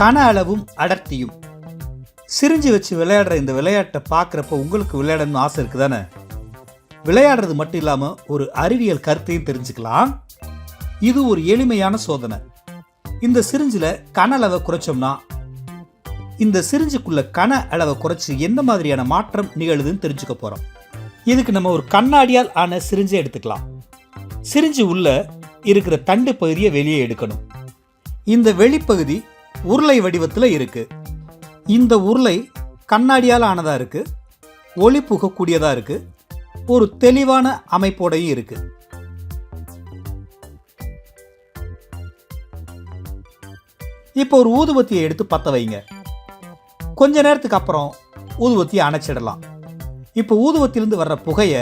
கன அளவும் அடர்த்தியும். சிரிஞ்சு வச்சு விளையாடுற இந்த விளையாட்டை பார்க்குறப்ப உங்களுக்கு விளையாடணும்னு ஆசை இருக்குதானே? விளையாடுறது மட்டும் இல்லாமல் ஒரு அறிவியல் கருத்தையும் தெரிஞ்சுக்கலாம். இது ஒரு எளிமையான சோதனை. இந்த சிரிஞ்சில் கன அளவை குறைச்சோம்னா இந்த சிரிஞ்சுக்குள்ள கன அளவை குறைச்சி எந்த மாதிரியான மாற்றம் நிகழுதுன்னு தெரிஞ்சுக்க போகிறோம். இதுக்கு நம்ம ஒரு கண்ணாடியால் ஆன சிரிஞ்சை எடுத்துக்கலாம். சிரிஞ்சு உள்ள இருக்கிற தண்டு பகுதியை வெளியே எடுக்கணும். இந்த வெளிப்பகுதி உருளை வடிவத்தில் இருக்கு. இந்த உருளை கண்ணாடியால் ஆனதா இருக்கு, ஒளி புகக்கூடியதா இருக்கு, ஒரு தெளிவான அமைப்போடையும் இருக்கு. இப்போ ஒரு ஊதுபத்தியை எடுத்து பற்ற வைங்க. கொஞ்ச நேரத்துக்கு அப்புறம் ஊதுபத்தியை அணைச்சிடலாம். இப்போ ஊதுபத்தியிலிருந்து வர்ற புகையை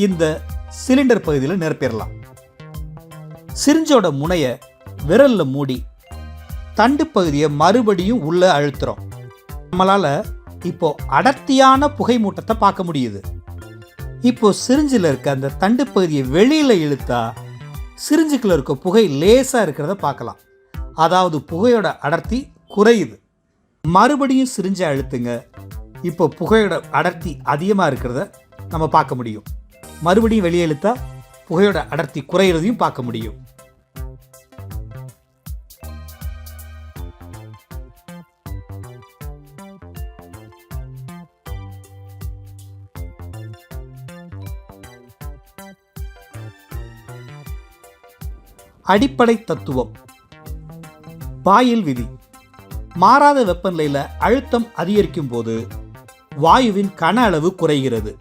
இந்த சிலிண்டர் பகுதியில் நிரப்பிடலாம். சிரிஞ்சோட முனையை விரலில் மூடி தண்டு பகுதியை மறுபடியும் உள்ள அழுத்துறோம். நம்மளால் இப்போ அடர்த்தியான புகை மூட்டத்தை பார்க்க முடியுது. இப்போ சிரிஞ்சில் இருக்க அந்த தண்டு பகுதியை வெளியில் இழுத்தா சிரிஞ்சுக்குள்ள இருக்க புகை லேசாக இருக்கிறத பார்க்கலாம். அதாவது புகையோட அடர்த்தி குறையுது. மறுபடியும் சிரிஞ்சை அழுத்துங்க. இப்போ புகையோட அடர்த்தி அதிகமாக இருக்கிறத நம்ம பார்க்க முடியும். மறுபடியும் வெளியே இழுத்தா புகையோட அடர்த்தி குறையிறதையும் பார்க்க முடியும். அடிப்படை தத்துவம். பாயில் விதி. மாறாத வெப்பநிலையில் அழுத்தம் அதிகரிக்கும் போது வாயுவின் கன அளவு குறைகிறது.